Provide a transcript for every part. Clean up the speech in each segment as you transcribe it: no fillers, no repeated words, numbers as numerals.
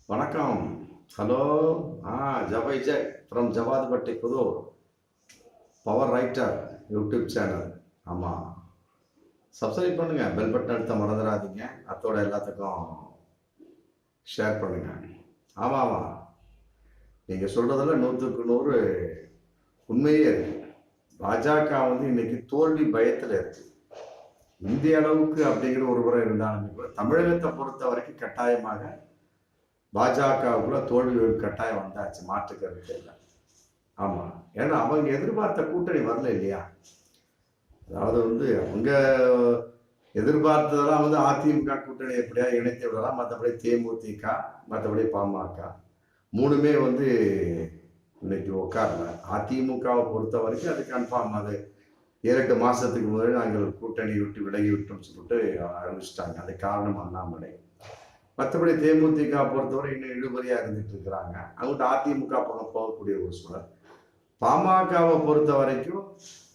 வணக்கம். ஹலோ. ஆ ஜபைஜெக் from Jawadhupatti Puthur. Power writer YouTube channel. ஆமாம், சப்ஸ்கிரைப் பண்ணுங்கள், பெல் பட்டன் அழுத்த மறந்துடாதீங்க. அத்தோட எல்லாத்துக்கும் ஷேர் பண்ணுங்கள். ஆமாம் ஆமாம், நீங்கள் சொல்கிறதில் 100க்கு 100 உண்மையே இருக்கு. பாஜக வந்து இன்னைக்கு தோல்வி பயத்தில் இருக்கு. இந்திய அளவுக்கு அப்படிங்கிற ஒரு முறை இருந்தாலும் கூட தமிழகத்தை பொறுத்த வரைக்கும் கட்டாயமாக பாஜகவுக்குள்ள தோல்வி கட்டாயம் வந்தாச்சு, மாற்று கருத்து இல்லை. ஆமா, ஏன்னா அவங்க எதிர்பார்த்த கூட்டணி வரல இல்லையா. அதாவது வந்து அவங்க எதிர்பார்த்ததெல்லாம் வந்து அதிமுக கூட்டணி எப்படியா இணைத்து விடலாம், மற்றபடி தேமுதிக, மற்றபடி பாமக மூணுமே வந்து இன்னைக்கு உட்காரல. அதிமுகவை பொறுத்த வரைக்கும் அது கன்ஃபார்ம். அது 7-8 மாசத்துக்கு முதல் நாங்கள் கூட்டணி விட்டு விலகி விட்டோம்னு சொல்லிட்டு அறிவிச்சிட்டாங்க. அது காரணம் அண்ணாமலை. மற்றபடி தேமுதிக பொறுத்தவரை இன்னும் இழுபறியா இருந்துட்டு இருக்கிறாங்க. அவங்ககிட்ட அதிமுக பக்கம் போகக்கூடிய ஒரு சூழல். பாமகவை பொறுத்த வரைக்கும்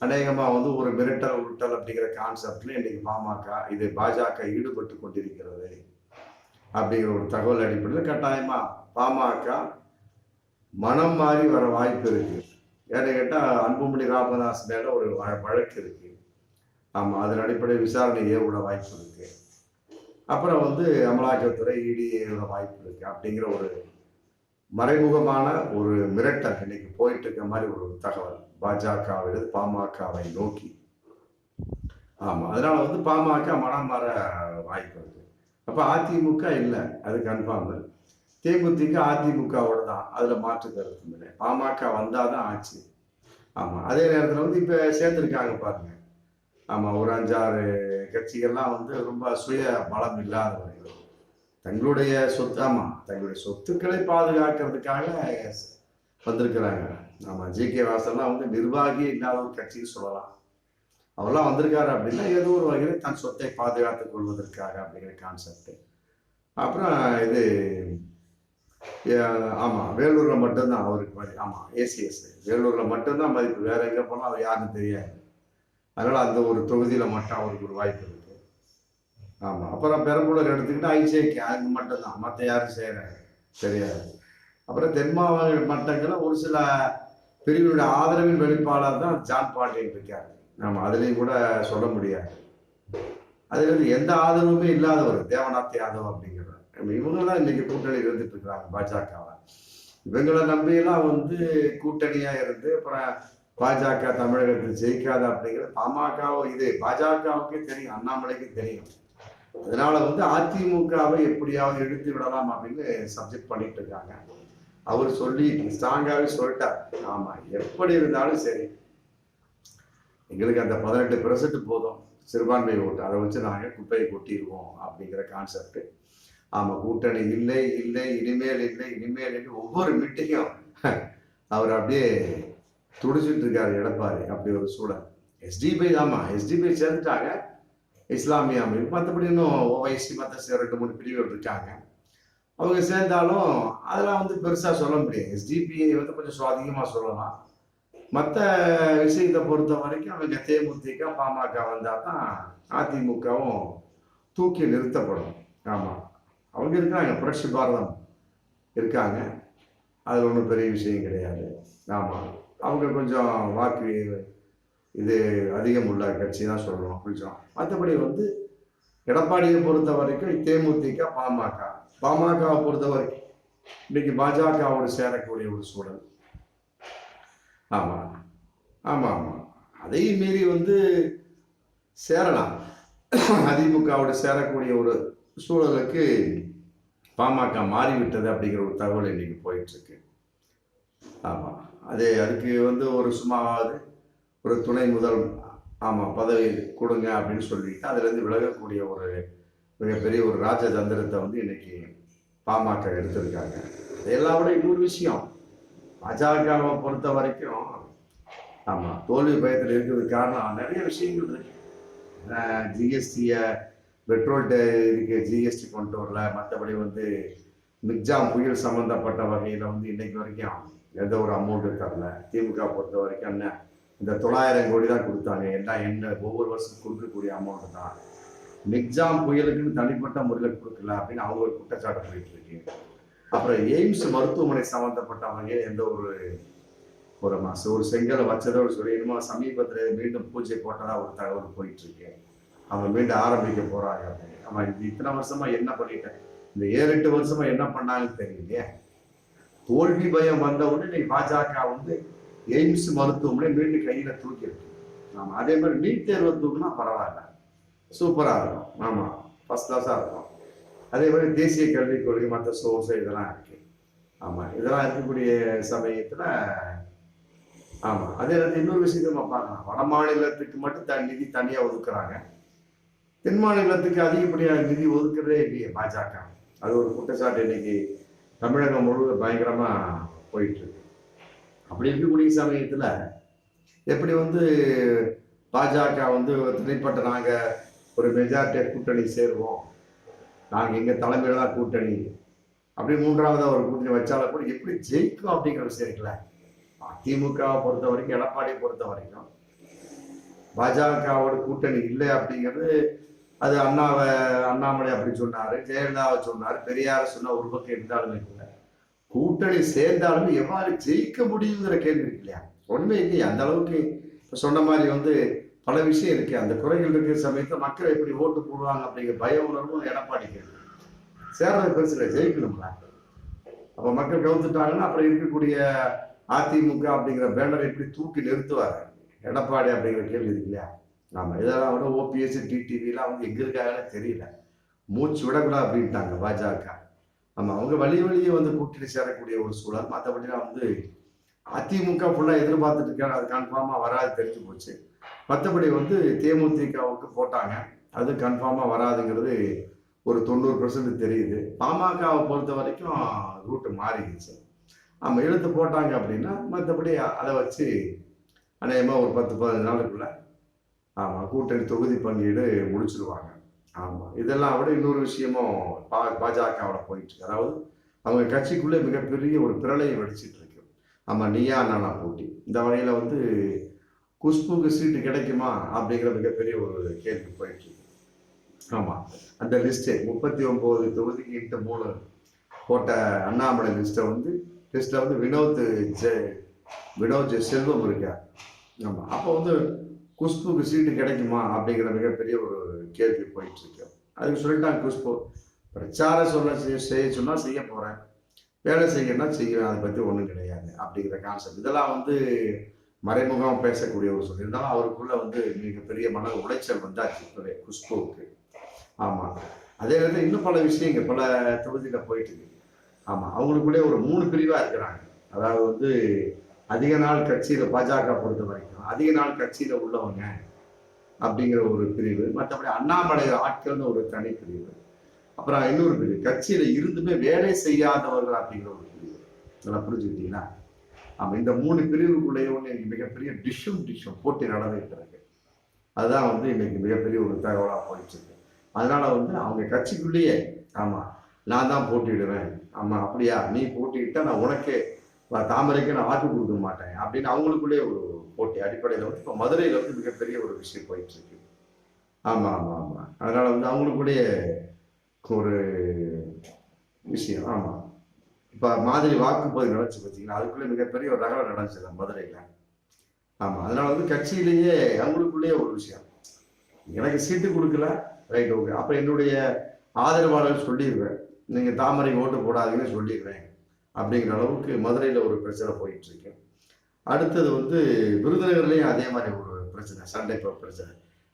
அநேகமா வந்து ஒரு மிரட்டல் உருட்டல் அப்படிங்கிற கான்செப்ட்ல இன்னைக்கு பாஜக ஈடுபட்டு கொண்டிருக்கிறது அப்படிங்கிற ஒரு தகவல் அடிப்படையில் கட்டாயமா பாமக மனம் மாறி வர வாய்ப்பு இருக்கு. ஏன்னு கேட்டா அன்புமணி ராமதாஸ் மேல ஒரு வழக்கு இருக்கு. ஆமா, அதன் அடிப்படையில் விசாரணை ஏற்பட வாய்ப்பு இருக்கு. அப்புறம் வந்து அமலாக்கத்துறை இடியோட வாய்ப்பு இருக்கு அப்படிங்கிற ஒரு மறைமுகமான ஒரு மிரட்டல் இன்னைக்கு போயிட்டு இருக்க மாதிரி ஒரு தகவல் பாஜகவிலிருந்து பாமகவை நோக்கி. ஆமா, அதனால வந்து பாமக மனம் மாற வாய்ப்பு இருக்கு. அப்ப அதிமுக இல்லை, அது கன்ஃபார்ம். தேமுதிக அதிமுகவோட தான், அதுல மாற்று கருத்து இல்லை. பாமக வந்தாதான் ஆச்சு. ஆமா, அதே நேரத்தில் வந்து இப்ப சேர்ந்திருக்காங்க பாருங்க. ஆமா, ஒரு 5-6 கட்சிகள்லாம் வந்து ரொம்ப சுய பலம் இல்லாதவர்கள், தங்களுடைய தங்களுடைய சொத்துக்களை பாதுகாக்கிறதுக்காக வந்திருக்கிறாங்க. ஆமா, ஜி.கே. வாசல்லாம் வந்து நிர்வாகி இல்லாத ஒரு கட்சின்னு சொல்லலாம். அவரெல்லாம் வந்திருக்காரு அப்படின்னா ஏதோ ஒரு வகையில் தன் சொத்தை பாதுகாத்துக் கொள்வதற்காக அப்படிங்கிற கான்செப்ட். அப்புறம் இது ஆமா, வேலூர்ல மட்டும்தான் அவருக்கு ஆமா ஏசிஎஸ் வேலூர்ல மட்டும்தான் மதிப்பு. வேற எங்க போனா அவர் யாருன்னு தெரியாது. அதனால அந்த ஒரு தொகுதியில மட்டும் அவருக்கு ஒரு வாய்ப்பு இருக்கு. ஆமா, அப்புறம் பெரம்பலூர் எடுத்துக்கிட்டு ஐஜேகே அதுக்கு மட்டும்தான், மற்ற யாரும் செய்யறாங்க தெரியாது. அப்புறம் தென் மாவட்ட மட்டங்களில் ஒரு சில பிரிவினுடைய ஆதரவின் வெளிப்பாளர் தான் ஜான் பாண்டியன் இருக்காரு. ஆமா, அதுலயும் கூட சொல்ல முடியாது. அதுல இருந்து எந்த ஆதரவுமே இல்லாதவர் தேவநாத் யாதவ் அப்படிங்கிறவர். இவங்கெல்லாம் இன்னைக்கு கூட்டணி இருந்துட்டு இருக்கிறாங்க பாஜகவை. இவங்களை நம்பியெல்லாம் வந்து கூட்டணியா இருந்து அப்புறம் பாஜக தமிழகத்தில் ஜெயிக்காது அப்படிங்கிறது பாஜகவுக்கே தெரியும், அண்ணாமலைக்கு தெரியும். அதனால வந்து அதிமுகவை எப்படியாவது எடுத்து விடலாம் அப்படின்னு சப்ஜெக்ட் பண்ணிட்டு இருக்காங்க. அவர் சொல்லி ஸ்ட்ராங்காவே சொல்லிட்டார். ஆமா, எப்படி இருந்தாலும் சரி, எங்களுக்கு அந்த 18% போதும் சிறுபான்மை ஓட்டு, அதை வச்சு நாங்கள் குப்பையை கொட்டிடுவோம் அப்படிங்கிற கான்செப்ட். ஆமா, கூட்டணி இல்லை இல்லை இனிமேல் இல்லை இனிமேல் இல்லை ஒவ்வொரு மீட்டிங்கும் அவர் அப்படியே துடிச்சிட்டு இருக்காரு எடப்பாடி. அப்படி ஒரு சூழல். எஸ்டிபி சேர்ந்துட்டாங்க, இஸ்லாமிய அமைப்பு. மற்றபடி இன்னும் ஓவைசி மற்ற 2-3 பிரிவுகள் இருக்காங்க. அவங்க சேர்ந்தாலும் அதெல்லாம் வந்து பெருசா சொல்ல முடியாது. எஸ்டிபிஐ வந்து கொஞ்சம் அதிகமா சொல்லலாம். மற்ற விஷயத்தை பொறுத்த வரைக்கும் அவங்க தேமுதிக பாமக வந்தா தான் அதிமுகவும் தூக்கி நிறுத்தப்படும். ஆமா, அவங்க இருக்காங்க, புரட்சி பாரதம் இருக்காங்க, அது ஒன்றும் பெரிய விஷயம் கிடையாது. ஆமா, அவங்க கொஞ்சம் வாக்கு இது அதிகம் உள்ள கட்சி தான் சொல்லணும் கொஞ்சம். மற்றபடி வந்து எடப்பாடியை பொறுத்த வரைக்கும் தேமுதிக பாமகவை பொறுத்த வரைக்கும் இன்னைக்கு பாஜகவோடு சேரக்கூடிய ஒரு சூழல். ஆமா ஆமா ஆமா, அதையும் மீறி வந்து சேரலாம். அதிமுகவோடு சேரக்கூடிய ஒரு சூழலுக்கு பாமக மாறிவிட்டது அப்படிங்கிற ஒரு தகவல் இன்னைக்கு போயிட்டு இருக்கு. ஆமா, அதுக்கு வந்து ஒரு சும்மாவது ஒரு துணை முதல் பதவி கொடுங்க அப்படின்னு சொல்லிட்டு அதுல இருந்து விலகக்கூடிய ஒரு மிகப்பெரிய ஒரு ராஜதந்திரத்தை வந்து இன்னைக்கு பாமக எடுத்திருக்காங்க. இதெல்லாம் விட இன்னொரு விஷயம், பாஜகவை பொறுத்த வரைக்கும் ஆமா தோல்வி பயத்தில் இருக்கிறதுக்கு காரணம் நிறைய விஷயங்கள் இருக்கு. ஜிஎஸ்டிய பெட்ரோல் இதுக்கு ஜிஎஸ்டி கொண்டு வரல. மற்றபடி வந்து மிக்ஜாம் புயல் சம்பந்தப்பட்ட வகையில வந்து இன்னைக்கு வரைக்கும் எந்த ஒரு அமௌண்ட்டு தரல. திமுக பொறுத்த வரைக்கும் என்ன இந்த 900 கோடி தான் கொடுத்தாங்க. என்ன ஒவ்வொரு வருஷம் கொடுக்கக்கூடிய அமௌண்ட் தான். மிக்ஜாம் புயலுக்குன்னு தனிப்பட்ட முறையில் கொடுக்கல அப்படின்னு அவங்க ஒரு குற்றச்சாட்டு போயிட்டு இருக்கு. அப்புறம் எய்ம்ஸ் மருத்துவமனை சம்பந்தப்பட்டவங்க எந்த ஒரு செங்கலை வச்சதோடு சொல்லி இன்னும் சமீபத்தில் மீண்டும் பூஜை போட்டதா ஒரு தகவல் போயிட்டு இருக்கு. அவங்க மீண்டும் ஆரம்பிக்க போறாங்க. ஆமா, இது இத்தனை வருஷமா என்ன பண்ணிட்டேன், இந்த 7-8 வருஷமா என்ன பண்ணாங்கன்னு தெரியலையே. தோல்வி பயம் வந்த உடனே பாஜக எய்ம்ஸ் மருத்துவமனை மீண்டும் கையில தூக்கி இருக்கு. ஆமா, அதே மாதிரி நீட் தேர்வு தூக்குனா பரவாயில்ல, சூப்பரா இருக்கும். ஆமா, ஃபர்ஸ்ட் கிளாஸா இருக்கும். அதே மாதிரி தேசிய கல்விக் கொள்கை, மற்ற சோர்ஸ் இதெல்லாம் இருக்கு. ஆமா, இதெல்லாம் இருக்கக்கூடிய சமயத்துல ஆமா, அதே நேரத்தில் இன்னொரு விஷயத்தை நம்ம பார்க்கலாம். வட மாநிலத்துக்கு மட்டும் நிதி தனியா ஒதுக்குறாங்க, தென் மாநிலத்துக்கு அதிகப்படியாக நிதி ஒதுக்குறதே இல்லையே பாஜக. அது ஒரு குற்றச்சாட்டு இன்னைக்கு தமிழகம் முழுவதும் பயங்கரமா போயிட்டு இருக்கு. அப்படி இருக்கக்கூடிய சமயத்துல எப்படி பாஜக தனிப்பட்ட நாங்க ஒரு மெஜாரிட்டியா கூட்டணி சேருவோம், நாங்க எங்க தலைமையில தான் கூட்டணி, அப்படி மூன்றாவது ஒரு கூட்டணி வச்சாலும் கூட எப்படி ஜெயிக்கும் அப்படிங்கிற விஷயம் இருக்குல்ல. திமுகவை பொறுத்த வரைக்கும், எடப்பாடியை பொறுத்த வரைக்கும் பாஜகவோட கூட்டணி இல்லை அப்படிங்கிறது, அது அண்ணாமலை அப்படி சொன்னாரு, ஜெயலலிதாவை சொன்னாரு, பெரியார சொன்ன ஒரு பக்கம் இருந்தாலுமே கூட கூட்டணி சேர்ந்தாலுமே எவ்வாறு ஜெயிக்க முடியுங்கிற கேள்வி இருக்கு இல்லையா. ஒண்ணுமே இல்லையா. அந்த அளவுக்கு சொன்ன மாதிரி பல விஷயம் இருக்கு. அந்த குறைகள் இருக்கிற சமயத்துல மக்கள் எப்படி ஓட்டு போடுவாங்க அப்படிங்கிற பய உணர்வும் எடப்பாடிக்கு சேர்றது பெருசு இல்லை, ஜெயிக்கணும்ல. அப்ப மக்கள் கவுத்துட்டாங்கன்னா அப்புறம் இருக்கக்கூடிய அதிமுக அப்படிங்கிற பேனர் எப்படி தூக்கி நிறுத்துவாரு எடப்பாடி அப்படிங்கிற கேள்வி இருக்கு இல்லையா. ஆமா, இதெல்லாம் ஓபிஎஸ் டிடிவிலாம் எங்க இருக்காங்கன்னு தெரியல, மூச்சு விடக்கூடாது அப்படின்ட்டாங்க பாஜக. ஆமா, அவங்க வழியே கூட்டணி சேரக்கூடிய ஒரு சூழல். மற்றபடிலாம் அதிமுக ஃபுல்லா எதிர்பார்த்துட்டு இருக்காங்க, அது கன்ஃபார்மா வராது தெரிஞ்சு போச்சு. மற்றபடி தேமுதிகவுக்கு போட்டாங்க, அது கன்ஃபார்மா வராதுங்கிறது ஒரு 90% தெரியுது. பாமகவை பொறுத்த வரைக்கும் ரூட்டு மாறிடுச்சு. ஆமா, இழுத்து போட்டாங்க அப்படின்னா மற்றபடி அதை வச்சு அநேகமா ஒரு 10-15 நாளுக்குள்ள ஆமா கூட்டணி தொகுதி பங்கீடு முடிச்சிருவாங்க. ஆமா, இதெல்லாம் விட இன்னொரு விஷயமும் பாஜகவோட போயிட்டு இருக்கு. அதாவது அவங்க கட்சிக்குள்ளே மிகப்பெரிய ஒரு பிரளையை வெடிச்சிட்டு இருக்கு. ஆமா, நீயா நானா போட்டி. இந்த வகையில குஷ்புக்கு சீட்டு கிடைக்குமா அப்படிங்கிற மிகப்பெரிய ஒரு கேள்வி போயிட்டு இருக்கு. ஆமா, அந்த லிஸ்ட் 39 தொகுதிக்கு 3 போட்ட அண்ணாமலை லிஸ்ட்ல வினோத் செல்வம் இருக்கார். ஆமா, அப்போ குஷ்புக்கு சீட்டு கிடைக்குமா அப்படிங்கிற மிகப்பெரிய ஒரு கேள்வி போயிட்டு இருக்கு. அதுக்கு சொல்லிட்டாங்க, குஷ்பு பிரச்சாரம் செய்ய சொன்னா செய்ய போறேன், வேலை செய்யணும்னா செய்வேன், அதை பத்தி ஒண்ணும் கிடையாது அப்படிங்கிற கான்செப்ட். இதெல்லாம் மறைமுகம் பேசக்கூடிய ஒரு சொல்லி இருந்தாலும் அவருக்குள்ள மிகப்பெரிய மன உளைச்சல் வந்தாச்சு இப்பவே குஷ்புவுக்கு. ஆமா, அதே நேரத்தில் இன்னும் பல விஷயங்கள் பல தொகுதியில போயிட்டு இருக்கு. ஆமா, அவங்களுக்குள்ளே ஒரு 3 பிரிவா இருக்கிறாங்க. அதாவது அதிக நாள் கட்சியில பாஜக பொறுத்த வரைக்கும் அதிக நாள் கட்சியில உள்ளவங்க அப்படிங்கிற ஒரு பிரிவு, மற்றபடி அண்ணாமலை ஆட்கள்னு ஒரு தனி பிரிவு, அப்புறம் இன்னொரு பிரிவு கட்சியில இருந்துமே வேலை செய்யாதவர்கள் அப்படிங்கிற ஒரு பிரிவு. இதெல்லாம் புரிஞ்சுக்கிட்டீங்களா? ஆமா, இந்த 3 பிரிவுக்குள்ளேயே மிகப்பெரிய டிஷும் போட்டி நடந்துகிட்டு இருக்கு. அதுதான் இன்னைக்கு மிகப்பெரிய ஒரு தகவலா போயிட்டு இருக்கு. அதனால அவங்க கட்சிக்குள்ளேயே ஆமா நான் தான் போட்டியிடுவேன், ஆமா அப்படியா நீ போட்டியிட்டா நான் உனக்கே தாமரைக்கு நான் வாக்கு கொடுக்க மாட்டேன் அப்படின்னு அவங்களுக்குள்ளேயே ஒரு போட்டி அடிப்படையில் இப்ப மதுரையில மிகப்பெரிய ஒரு விஷயம் போயிட்டு இருக்கு. ஆமா ஆமா ஆமா, அதனால அவங்களுக்குள்ளேயே ஒரு விஷயம். ஆமா, இப்ப மாதிரி வாக்குப்பதிவு நடந்துச்சு பார்த்தீங்கன்னா, அதுக்குள்ளே மிகப்பெரிய ஒரு ரகலை நடந்துச்சு மதுரையில. ஆமா, அதனால கட்சியிலேயே அவங்களுக்குள்ளேயே ஒரு விஷயம், எனக்கு சீட்டு கொடுக்கல, ரைட் ஓகே, அப்ப என்னுடைய ஆதரவாளர்கள் சொல்லிடுவேன், நீங்க தாமரை ஓட்டு போடாதீங்கன்னு சொல்லிடுவேன் அப்படிங்கிற அளவுக்கு மதுரையில ஒரு பிரச்சனை போயிட்டு இருக்கு. அடுத்தது விருதுநகர்லயும் அதே மாதிரி ஒரு பிரச்சனை, சண்டை பிரச்சனை.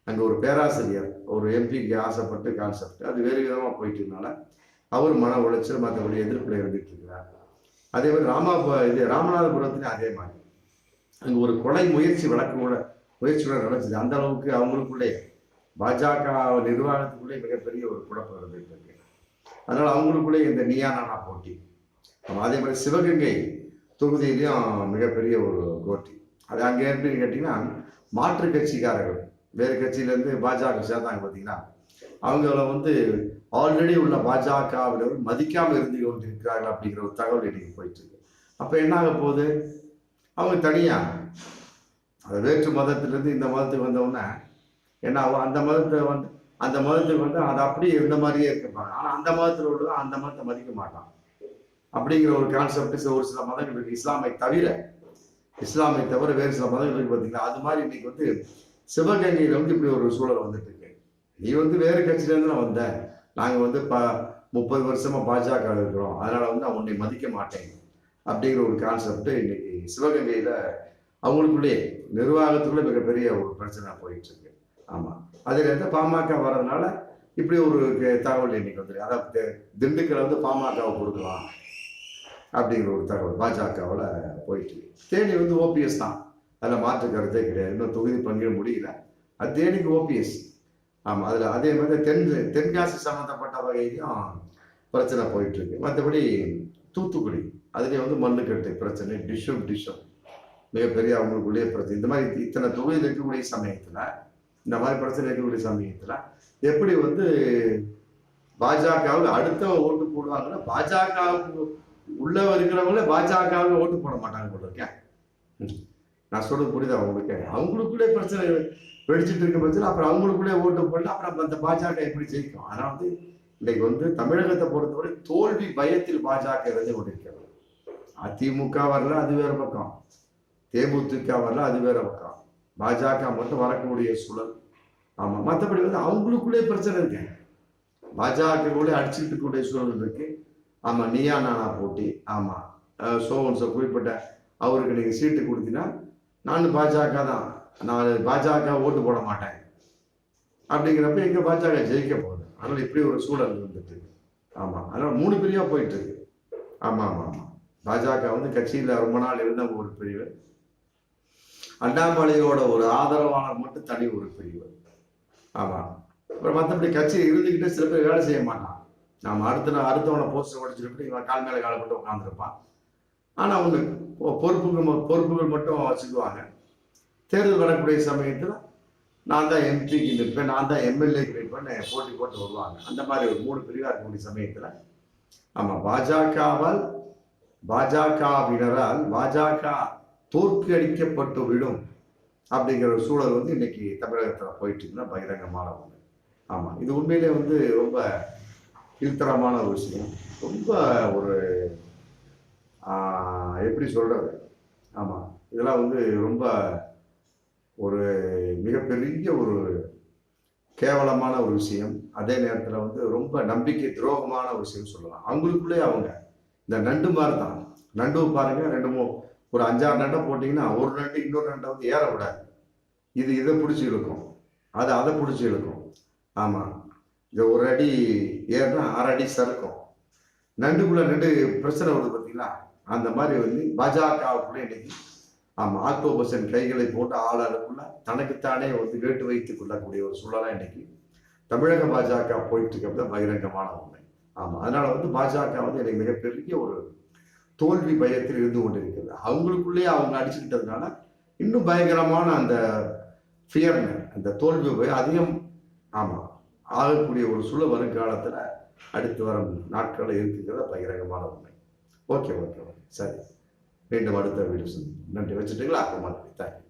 அங்க ஒரு பேராசிரியர் ஒரு எம்பிக்கு ஆசைப்பட்டு கான்செப்ட் அது வேறு விதமா போயிட்டதுனால அவர் மன உளைச்சல் மற்றபடி எதிர்ப்புல இருந்துட்டு இருக்கிறார். அதே மாதிரி ராமநாதபுரத்துலையும் அதே மாதிரி அங்க ஒரு கொலை முயற்சியோட நடந்துச்சு. அந்த அளவுக்கு அவங்களுக்குள்ளே பாஜக நிர்வாகத்துக்குள்ளே மிகப்பெரிய ஒரு குழப்பம் இருந்துட்டு இருக்கு. அதனால அவங்களுக்குள்ளே இந்த நீயா நானா போட்டி. அதே மாதிரி சிவகங்கை தொகுதியிலையும் மிகப்பெரிய ஒரு போட்டி. அது அங்க எப்படின்னு கேட்டீங்கன்னா, மாற்று கட்சிக்காரர்கள் வேறு கட்சியிலேருந்து பாஜக சேர்ந்தாங்க பார்த்தீங்கன்னா, அவங்கள ஆல்ரெடி உள்ள பாஜகவினர் மதிக்காம இருந்து கொண்டிருக்கிறார்கள் அப்படிங்கிற ஒரு தகவல் இன்னைக்கு போயிட்டு இருக்கு. அப்ப என்ன ஆக போகுது, அவங்க தனியா அந்த வேற்று மதத்திலிருந்து இந்த மதத்துக்கு வந்தவுடனே என்ன ஆகும், அந்த மதத்துக்கு அது அப்படியே இருந்த மாதிரியே இருப்பாங்க. ஆனா அந்த மதத்தில் உள்ளதான் அந்த மதத்தை மதிக்க மாட்டான். அப்படிங்கிற ஒரு கான்செப்ட் ஒரு சில மதங்கள் இருக்கு. இஸ்லாமை தவிர வேறு சில மதங்கள் இருக்கு பார்த்தீங்களா. அது மாதிரி இன்னைக்கு வந்து சிவகங்கையில வந்து இப்படி ஒரு சூழல் வந்துட்டு இருக்கு. நீ வந்து வேறு கட்சியில இருந்து நான் வந்தேன், நாங்க வந்து 30 வருஷமா பாஜக இருக்கிறோம், அதனால வந்து நான் உன்னை மதிக்க மாட்டேன் அப்படிங்கிற ஒரு கான்செப்ட் இன்னைக்கு சிவகங்கையில அவங்களுக்குள்ளே நிர்வாகத்துக்குள்ளே மிகப்பெரிய ஒரு பிரச்சனை போயிட்டு இருக்கு. ஆமா, அதுல இருந்து பாமக வர்றதுனால இப்படி ஒரு தகவல் இன்னைக்கு வந்துருக்கு. அதாவது திண்டுக்கல்ல வந்து பாமகவை கொடுக்கலாம் அப்படிங்கிற ஒரு தகவல் பாஜகவில் போயிட்டு. தேனி வந்து ஓபிஎஸ் தான், அதில் மாற்று கருத்தே கிடையாது. இன்னும் தொகுதி பங்கிட முடியல, அது தேனிக்கு ஓபிஎஸ். ஆமாம், அதில் அதே மாதிரி தென்காசி சம்மந்தப்பட்ட வகையிலையும் பிரச்சனை போயிட்டு இருக்கு. மற்றபடி தூத்துக்குடி அதுலேயும் வந்து மண்ணுக்கட்டு பிரச்சனை, டிஷம் மிகப்பெரிய அவங்களுக்குள்ளேயே பிரச்சனை. இந்த மாதிரி இத்தனை தொகுதியில் இருக்கக்கூடிய சமயத்தில், இந்த மாதிரி பிரச்சனை இருக்கக்கூடிய சமயத்தில் எப்படி வந்து பாஜகவுக்கு அடுத்த ஓட்டு போடுவாங்கன்னா, பாஜகவுக்கு உள்ள இருக்கிறவங்களே பாஜகவுக்கு ஓட்டு போட மாட்டாங்க போல இருக்கேன். நான் சொல்றது புரியுதா அவங்களுக்கு? அவங்களுக்குள்ளே பிரச்சனை வெடிச்சிட்டு இருக்க பட்சத்தில் அப்புறம் அவங்களுக்குள்ளே ஓட்டு போடல, அப்புறம் அந்த பாஜக எப்படி ஜெயிக்கும்? ஆனால் வந்து இன்னைக்கு வந்து தமிழகத்தை பொறுத்தவரை தோல்வி பயத்தில் பாஜக இருந்து கொண்டிருக்கிறது. அதிமுக வரல, அது வேற பக்கம். தேமுதிக வரல, அது வேற பக்கம். பாஜக மட்டும் வரக்கூடிய சூழல். ஆமா, மற்றபடி வந்து அவங்களுக்குள்ளே பிரச்சனை இருக்கு. பாஜகவுக்குள்ளே அடிச்சுட்டு இருக்கக்கூடிய சூழல் இருக்கு. ஆமா, நீயா நானா போட்டி. ஆமா, சோவன்சோ குறிப்பிட்ட அவருக்கு நீங்க சீட்டு கொடுத்தீங்கன்னா நான் பாஜக தான், நான் பாஜக ஓட்டு போட மாட்டேன் அப்படிங்கிறப்ப எங்க பாஜக ஜெயிக்க போகுது. அதனால இப்படி ஒரு சூழல் வந்துட்டு இருக்கு. ஆமா, அதனால 3 பிரிவா போயிட்டு இருக்கு. ஆமா, பாஜக வந்து கட்சியில ரொம்ப நாள் இருந்த ஒரு பிரிவு, அண்ணாமலையோட ஒரு ஆதரவாளர் மட்டும் தனி ஒரு பிரிவு. ஆமா, அப்புறம் மற்றபடி கட்சியில் இருந்துக்கிட்டே சில பேர் வேலை செய்ய மாட்டான். நாம அடுத்தவனை போஸ்டர் உடைச்சிட்டு இவன் கால் மேல காலை போட்டு உட்காந்துருப்பான். ஆனா ஒண்ணு, பொறுப்புகள் மட்டும் வச்சுக்குவாங்க. தேர்தல் வரக்கூடிய சமயத்துல நான் தான் எம்பிக்கு நிற்பேன், நான் தான் எம்எல்ஏக்கு நிற்பேன், போட்டி போட்டு வருவாங்க. அந்த மாதிரி ஒரு 3 பிரிவா இருக்கக்கூடிய சமயத்துல ஆமா, பாஜகவினரால் பாஜக தோற்கடிக்கப்பட்டு விடும் அப்படிங்கிற ஒரு சூழல் வந்து இன்னைக்கு தமிழகத்தில் போயிட்டு இருக்குன்னா பகிரங்கமான ஒண்ணு. ஆமா, இது உண்மையிலே வந்து ரொம்ப கீழ்த்தரமான ஒரு விஷயம். ரொம்ப ஒரு எப்படி சொல்றது, ஆமா, இதெல்லாம் வந்து ரொம்ப ஒரு மிகப்பெரிய ஒரு கேவலமான ஒரு விஷயம். அதே நேரத்தில் வந்து ரொம்ப நம்பிக்கை துரோகமான ஒரு விஷயம் சொல்லலாம். அவங்களுக்குள்ளே அவங்க இந்த நண்டு மாதிரி தான். நண்டு பாருங்க, ஒரு 5-6 நண்டை போட்டிங்கன்னா ஒரு நண்டு இன்னொரு நண்டை வந்து ஏற விடாது. இதை பிடிச்சி இழுக்கும், அதை பிடிச்சி இழுக்கும். ஆமாம், இந்த ஒரு அடி ஏறினா 6 அடி சறுக்கும். நண்டுக்குள்ள நண்டு பிரச்சனை வருது பார்த்தீங்களா? அந்த மாதிரி வந்து பாஜகவுக்குள்ளே இன்னைக்கு ஆமாம், ஆக்டோபஸின் கைகளை போட்டு ஆளாளுக்குள்ள தனக்குத்தானே வந்து கேட்டு வைத்துக் கொள்ளக்கூடிய ஒரு சூழலாக இன்னைக்கு தமிழக பாஜக போயிட்டு இருக்கிறது பகிரங்கமான உண்மை. ஆமாம், அதனால வந்து பாஜக வந்து எனக்கு மிகப்பெரிய ஒரு தோல்வி பயத்தில் இருந்து கொண்டிருக்கிறது. அவங்களுக்குள்ளேயே அவங்க அடிச்சுக்கிட்டதுனால இன்னும் பயங்கரமான அந்த ஃபியர்னு, அந்த தோல்வி பயம் அதிகம் ஆமாம் ஆகக்கூடிய ஒரு சூழல் வருங்காலத்தில் அடுத்து வரும் நாட்களில் இருக்குங்கிறத பகிரங்கமான உண்மை. ஓகே, சரி, மீண்டும் அடுத்த வீடியோ. நன்றி, வச்சுட்டுங்களா? தேங்க்யூ.